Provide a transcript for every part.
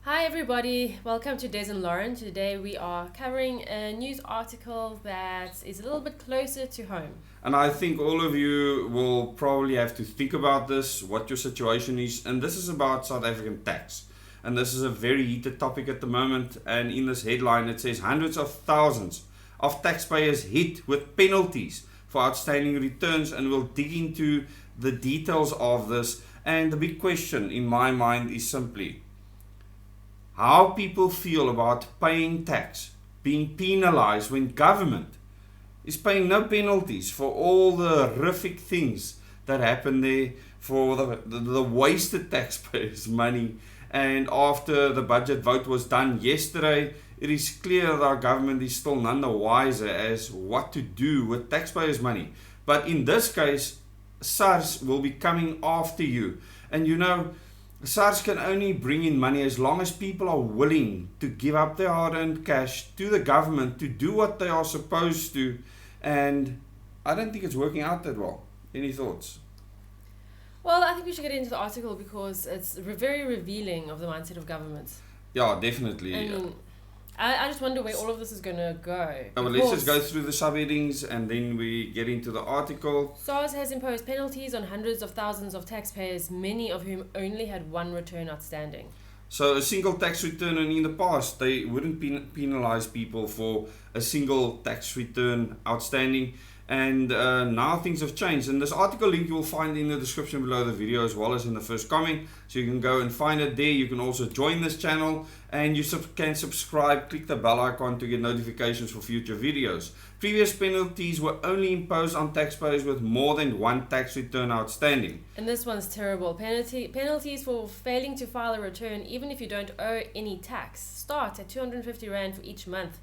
Hi everybody, welcome to Des and Lauren. Today we are covering a news article that is a little bit closer to home. And I think all of you will probably have to think about this, what your situation is. And this is about South African tax. And this is a very heated topic at the moment. And in this headline it says hundreds of thousands of taxpayers hit with penalties for outstanding returns. And we'll dig into the details of this. And the big question in my mind is simply how people feel about paying tax, being penalized when government is paying no penalties for all the horrific things that happen there, for the wasted taxpayers' money. And after the budget vote was done yesterday, it is clear that our government is still none the wiser as what to do with taxpayers' money. But in this case, SARS will be coming after you. And you know, SARS can only bring in money as long as people are willing to give up their hard-earned cash to the government to do what they are supposed to. And I don't think it's working out that well. Any thoughts? Well, I think we should get into the article because it's very revealing of the mindset of governments. Yeah, definitely. I mean, I just wonder where all of this is going to go. Well, let's just go through the subheadings and then we get into the article. SARS has imposed penalties on hundreds of thousands of taxpayers, many of whom only had one return outstanding. So a single tax return, and in the past they wouldn't penalize people for a single tax return outstanding, and now things have changed. And this article link you will find in the description below the video as well as in the first comment, so you can go and find it there. You can also join this channel and you can subscribe, click the bell icon to get notifications for future videos. Previous penalties were only imposed on taxpayers with more than one tax return outstanding. And this one's terrible. Penalties for failing to file a return, even if you don't owe any tax, start at 250 Rand for each month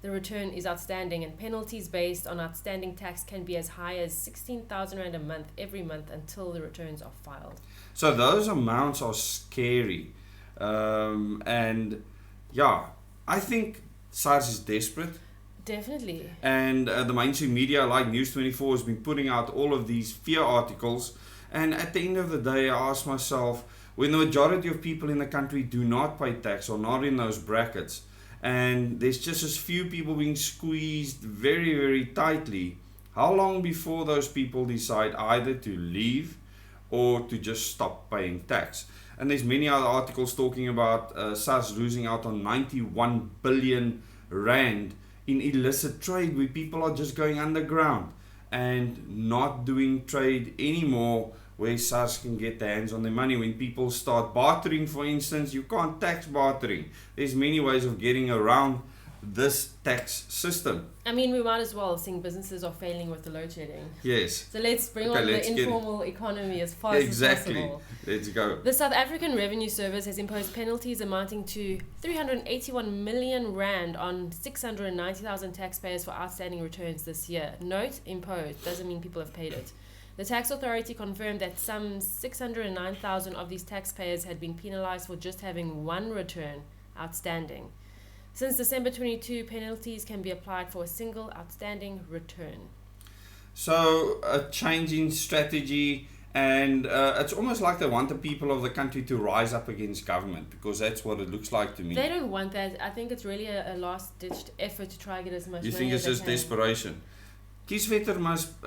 the return is outstanding, and penalties based on outstanding tax can be as high as 16,000 Rand a month every month until the returns are filed. So those amounts are scary. And yeah, I think SARS is desperate. Definitely. And the mainstream media like News24 has been putting out all of these fear articles. And at the end of the day, I ask myself, when the majority of people in the country do not pay tax or not in those brackets, and there's just as few people being squeezed very, very tightly, how long before those people decide either to leave or to just stop paying tax? And there's many other articles talking about SARS losing out on 91 billion Rand in illicit trade, where people are just going underground and not doing trade anymore, where SARS can get their hands on their money. When people start bartering, for instance, you can't tax bartering. There's many ways of getting around this tax system. I mean, we might as well think businesses are failing with the load shedding. Yes. So let's bring on the informal economy as fast as possible. Let's go. The South African Revenue Service has imposed penalties amounting to 381 million Rand on 690,000 taxpayers for outstanding returns this year. Note, imposed doesn't mean people have paid it. The tax authority confirmed that some 609,000 of these taxpayers had been penalized for just having one return outstanding. Since December 22, penalties can be applied for a single outstanding return. So a change in strategy, and it's almost like they want the people of the country to rise up against government, because that's what it looks like to me. They don't want that. I think it's really a last-ditched effort to try and get as much money as they can. You think it's just desperation? Kieswetter must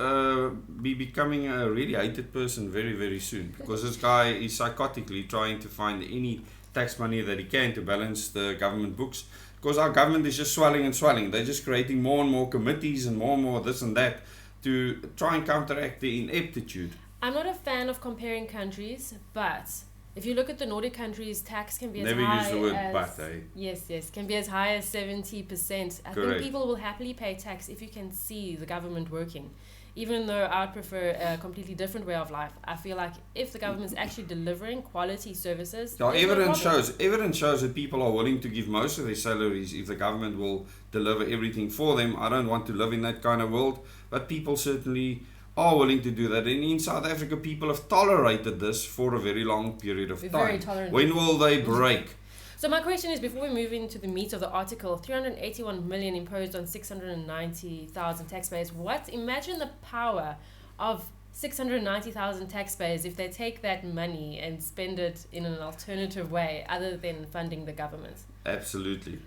be becoming a really hated person very, very soon, because this guy is psychotically trying to find any tax money that he can to balance the government books, because our government is just swelling and swelling. They're just creating more and more committees and more this and that to try and counteract the ineptitude. I'm not a fan of comparing countries, but if you look at the Nordic countries, tax can be as Never high use the word as... but, eh? Yes, can be as high as 70%. I think people will happily pay tax if you can see the government working. Even though I would prefer a completely different way of life, I feel like if the government's actually delivering quality services... Now, evidence shows that people are willing to give most of their salaries if the government will deliver everything for them. I don't want to live in that kind of world, but people certainly are willing to do that. And in South Africa, people have tolerated this for a very long period of time. Very tolerant. When will they break? So my question is, before we move into the meat of the article, 381 million imposed on 690,000 taxpayers. Imagine the power of 690,000 taxpayers if they take that money and spend it in an alternative way other than funding the government. Absolutely.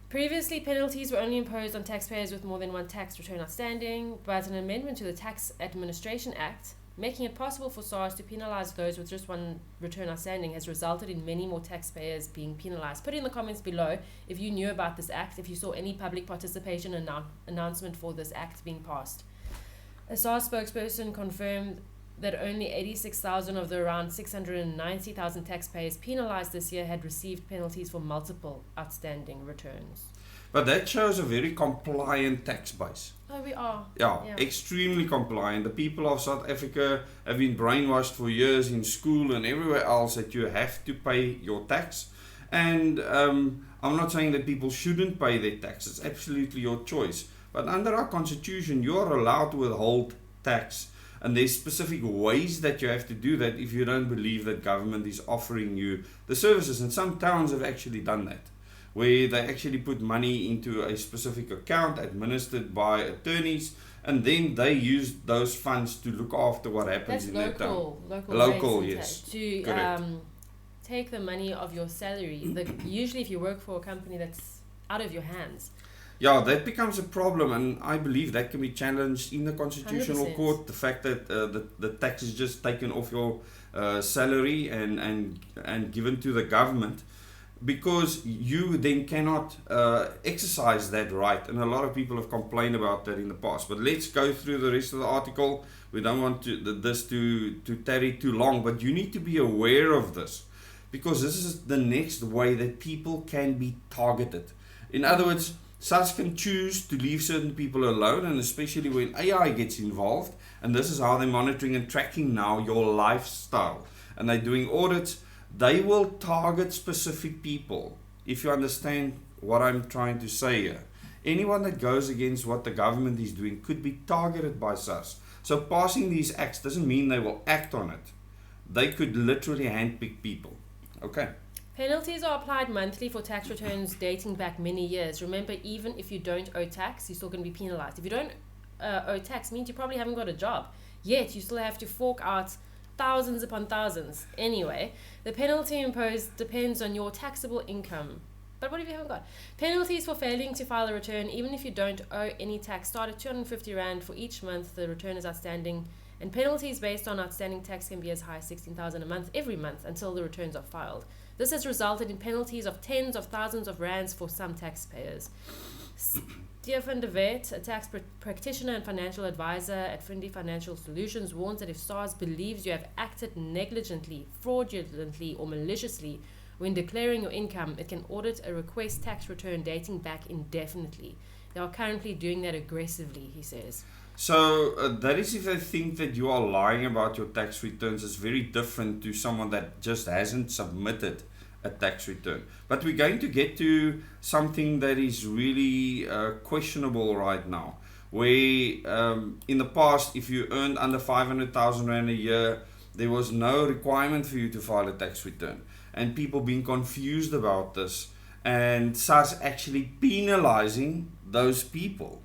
Previously, penalties were only imposed on taxpayers with more than one tax return outstanding, but an amendment to the Tax Administration Act, making it possible for SARS to penalise those with just one return outstanding, has resulted in many more taxpayers being penalised. Put in the comments below if you knew about this act, if you saw any public participation announcement for this act being passed. A SARS spokesperson confirmed that only 86,000 of the around 690,000 taxpayers penalised this year had received penalties for multiple outstanding returns. But that shows a very compliant tax base. Oh, we are. Yeah, extremely compliant. The people of South Africa have been brainwashed for years in school and everywhere else that you have to pay your tax. And I'm not saying that people shouldn't pay their tax. It's absolutely your choice. But under our constitution, you are allowed to withhold tax. And there's specific ways that you have to do that if you don't believe that government is offering you the services. And some towns have actually done that, where they actually put money into a specific account administered by attorneys, and then they use those funds to look after what happens in their town. Local, yes. To take the money of your salary. Usually if you work for a company that's out of your hands. Yeah, that becomes a problem, and I believe that can be challenged in the Constitutional 100%. Court. The fact that the tax is just taken off your salary and given to the government, because you then cannot exercise that right. And a lot of people have complained about that in the past. But let's go through the rest of the article. We don't want this to tarry too long, but you need to be aware of this, because this is the next way that people can be targeted. In other words, SARS can choose to leave certain people alone, and especially when AI gets involved, and this is how they're monitoring and tracking now your lifestyle, and they're doing audits. They will target specific people, if you understand what I'm trying to say here. Anyone that goes against what the government is doing could be targeted by SARS. So passing these acts doesn't mean they will act on it. They could literally handpick people. Okay. Penalties are applied monthly for tax returns dating back many years. Remember, even if you don't owe tax, you're still going to be penalized. If you don't owe tax, means you probably haven't got a job. Yet, you still have to fork out thousands upon thousands. Anyway, the penalty imposed depends on your taxable income. But what if you haven't got? Penalties for failing to file a return, even if you don't owe any tax, start at 250 Rand for each month the return is outstanding. And penalties based on outstanding tax can be as high as 16,000 a month every month until the returns are filed. This has resulted in penalties of tens of thousands of rands for some taxpayers. Stefan de Wet, a tax practitioner and financial advisor at Friendly Financial Solutions, warns that if SARS believes you have acted negligently, fraudulently, or maliciously when declaring your income, it can audit a request tax return dating back indefinitely. They are currently doing that aggressively, he says. So that is if they think that you are lying about your tax returns. It's very different to someone that just hasn't submitted a tax return. But we're going to get to something that is really questionable right now, where in the past, if you earned under 500,000 Rand a year, there was no requirement for you to file a tax return. And people being confused about this, and SARS actually penalizing those people.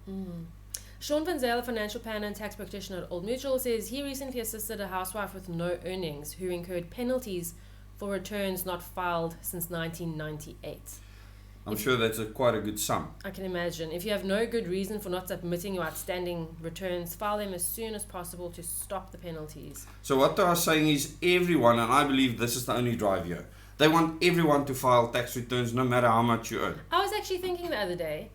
Sean Van Zyl, a financial planner and tax practitioner at Old Mutual, says he recently assisted a housewife with no earnings who incurred penalties for returns not filed since 1998. I'm sure that's quite a good sum. I can imagine. If you have no good reason for not submitting your outstanding returns, file them as soon as possible to stop the penalties. So what they are saying is everyone, and I believe this is the only drive here, they want everyone to file tax returns no matter how much you earn. I was actually thinking the other day,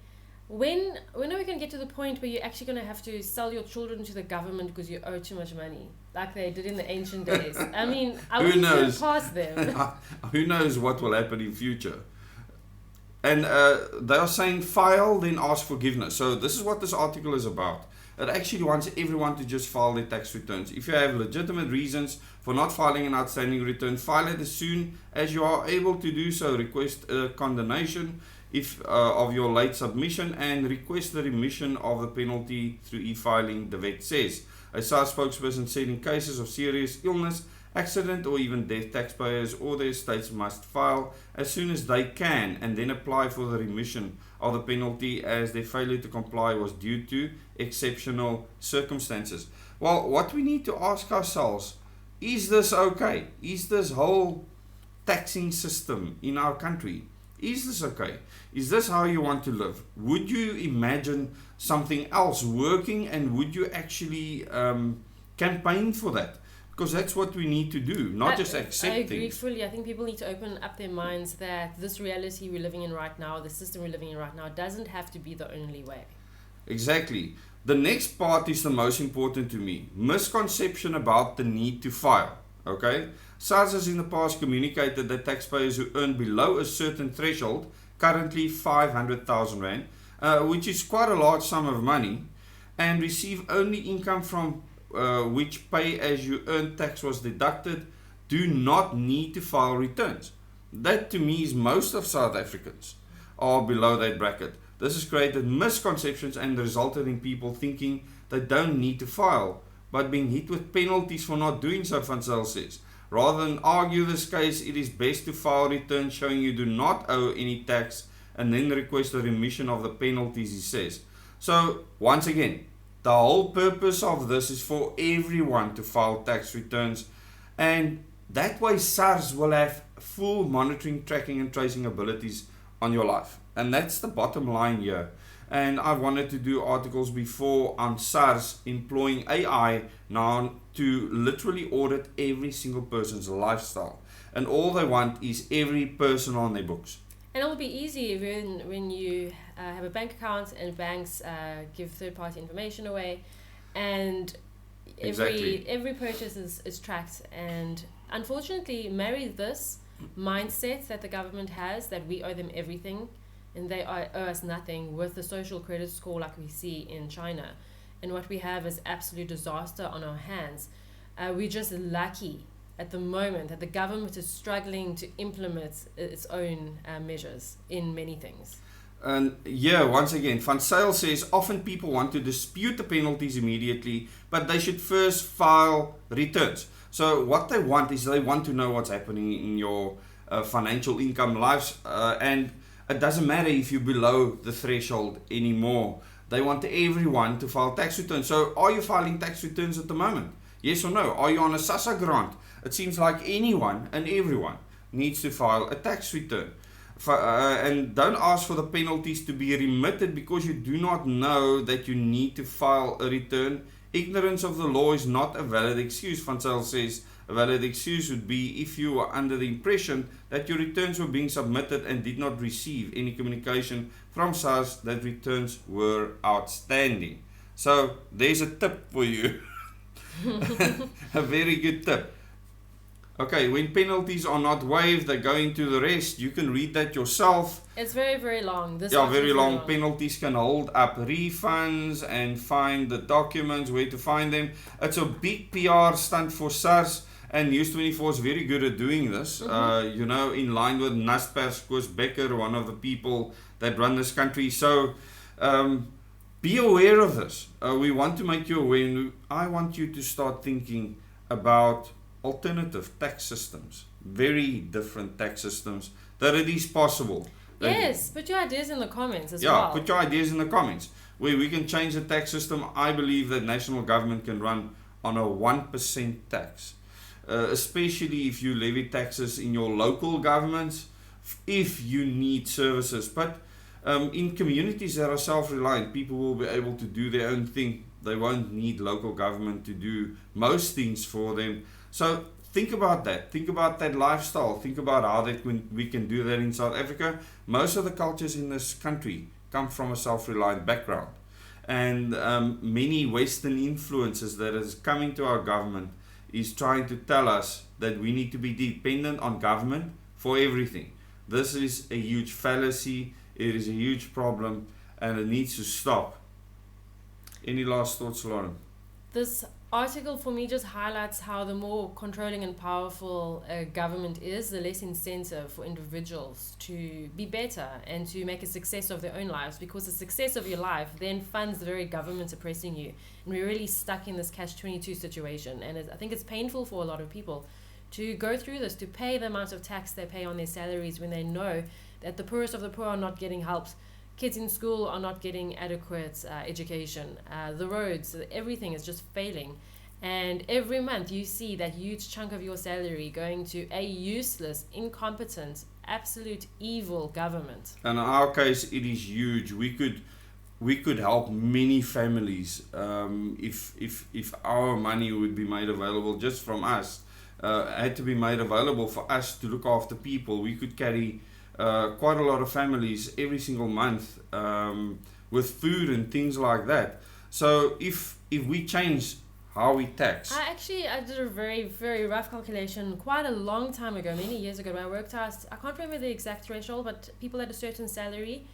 when are we going to get to the point where you're actually going to have to sell your children to the government because you owe too much money, like they did in the ancient days? I mean, I wouldn't put it past them. Who knows what will happen in future? And they are saying file, then ask forgiveness. So this is what this article is about. It actually wants everyone to just file their tax returns. If you have legitimate reasons for not filing an outstanding return, file it as soon as you are able to do so. Request a condonation of your late submission and request the remission of the penalty through e-filing, the vet says. A SARS spokesperson said in cases of serious illness Accident or even death taxpayers or their estates must file as soon as they can and then apply for the remission of the penalty as their failure to comply was due to exceptional circumstances. Well, what we need to ask ourselves, is this okay? Is this whole taxing system in our country, is this okay? Is this how you want to live? Would you imagine something else working, and would you actually campaign for that? Because that's what we need to do, not just accept things. I agree things. fully. I think people need to open up their minds that this reality we're living in right now, the system we're living in right now, doesn't have to be the only way. Exactly. The next part is the most important to me. Misconception about the need to file. Okay? SARS has in the past communicated that taxpayers who earn below a certain threshold, currently 500,000 Rand, which is quite a large sum of money, and receive only income from which pay as you earn tax was deducted, do not need to file returns. That to me is most of South Africans are below that bracket. This has created misconceptions and resulted in people thinking they don't need to file, but being hit with penalties for not doing so, Van Zyl says. Rather than argue this case, it is best to file returns showing you do not owe any tax and then request a remission of the penalties, he says. So, once again, the whole purpose of this is for everyone to file tax returns, and that way SARS will have full monitoring, tracking and tracing abilities on your life. And that's the bottom line here. And I wanted to do articles before on SARS employing AI now to literally audit every single person's lifestyle. And all they want is every person on their books. And it'll be easy when you have a bank account and banks give third-party information away, and every purchase is tracked. And unfortunately, marry this mindset that the government has that we owe them everything and they owe us nothing with the social credit score like we see in China. And what we have is absolute disaster on our hands. We're just lucky at the moment that the government is struggling to implement its own measures in many things. And yeah, once again, Van Zyl says often people want to dispute the penalties immediately, but they should first file returns. So what they want is they want to know what's happening in your financial income lives, and it doesn't matter if you're below the threshold anymore. They want everyone to file tax returns. So are you filing tax returns at the moment? Yes or no? Are you on a SASSA grant? It seems like anyone and everyone needs to file a tax return. And don't ask for the penalties to be remitted because you do not know that you need to file a return. Ignorance of the law is not a valid excuse. Van Zyl says a valid excuse would be if you were under the impression that your returns were being submitted and did not receive any communication from SARS that returns were outstanding. So there's a tip for you. A very good tip. Okay, when penalties are not waived, they go into the rest. You can read that yourself. It's very, very long. Very long. Penalties can hold up refunds and find the documents, where to find them. It's a big PR stunt for SARS, and News24 is very good at doing this. In line with Naspers, Koos Becker, one of the people that run this country. So be aware of this. We want to make you aware. I want you to start thinking about alternative tax systems, very different tax systems, that it is possible. Yes, put your ideas in the comments as well. Yeah, put your ideas in the comments. Where we can change the tax system. I believe that national government can run on a 1% tax, especially if you levy taxes in your local governments, if you need services. But in communities that are self-reliant, people will be able to do their own thing. They won't need local government to do most things for them. So think about that. Think about that lifestyle. Think about how we can do that in South Africa. Most of the cultures in this country come from a self-reliant background. And many Western influences that is coming to our government is trying to tell us that we need to be dependent on government for everything. This is a huge fallacy. It is a huge problem and it needs to stop. Any last thoughts, Lauren? This article for me just highlights how the more controlling and powerful a government is, the less incentive for individuals to be better and to make a success of their own lives, because the success of your life then funds the very government oppressing you. And we're really stuck in this catch-22 situation, and I think it's painful for a lot of people. to go through this, to pay the amount of tax they pay on their salaries when they know that the poorest of the poor are not getting helped. Kids in school are not getting adequate education. The roads, everything is just failing. And every month you see that huge chunk of your salary going to a useless, incompetent, absolute evil government. And in our case, it is huge. We could help many families if our money would be made available just from us. Had to be made available for us to look after people. We could carry quite a lot of families every single month with food and things like that. So if we change how we tax. I did a very, very rough calculation quite a long time ago, many years ago. When I worked out, I can't remember the exact threshold, but people at a certain salary,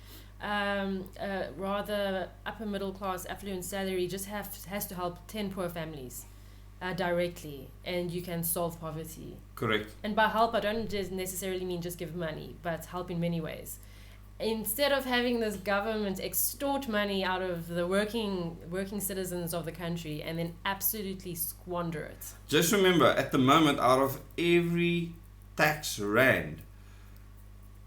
rather upper middle class, affluent salary, just has to help 10 poor families directly, and you can solve poverty. Correct. And by help, I don't just necessarily mean just give money, but help in many ways. Instead of having this government extort money out of the working citizens of the country and then absolutely squander it. Just remember, at the moment, out of every tax rand,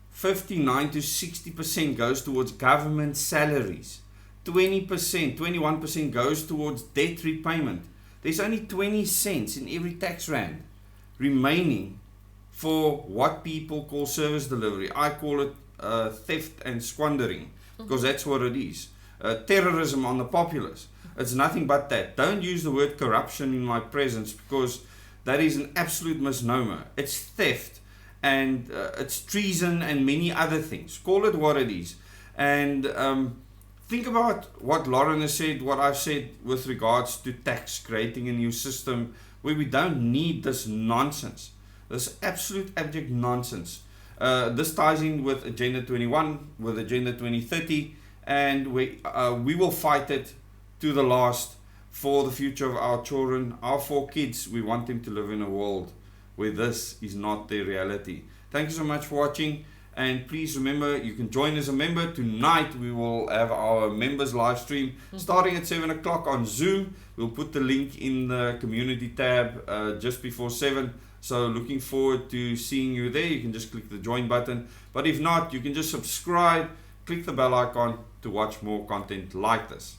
59 to 60% goes towards government salaries. 20%, 21% goes towards debt repayment. There's only 20 cents in every tax rand remaining for what people call service delivery. I call it theft and squandering, because that's what it is. Terrorism on the populace. It's nothing but that. Don't use the word corruption in my presence, because that is an absolute misnomer. It's theft, and it's treason and many other things. Call it what it is. And think about what Lauren has said, what I've said with regards to tax, creating a new system where we don't need this nonsense, this absolute abject nonsense. This ties in with Agenda 21, with Agenda 2030, and we will fight it to the last for the future of our children, our 4 kids. We want them to live in a world where this is not their reality. Thank you so much for watching, and please remember, you can join as a member. Tonight we will have our members live stream starting at 7 o'clock on Zoom. We'll put the link in the community tab just before 7. So looking forward to seeing you there. You can just click the join button. But if not, you can just subscribe, click the bell icon to watch more content like this.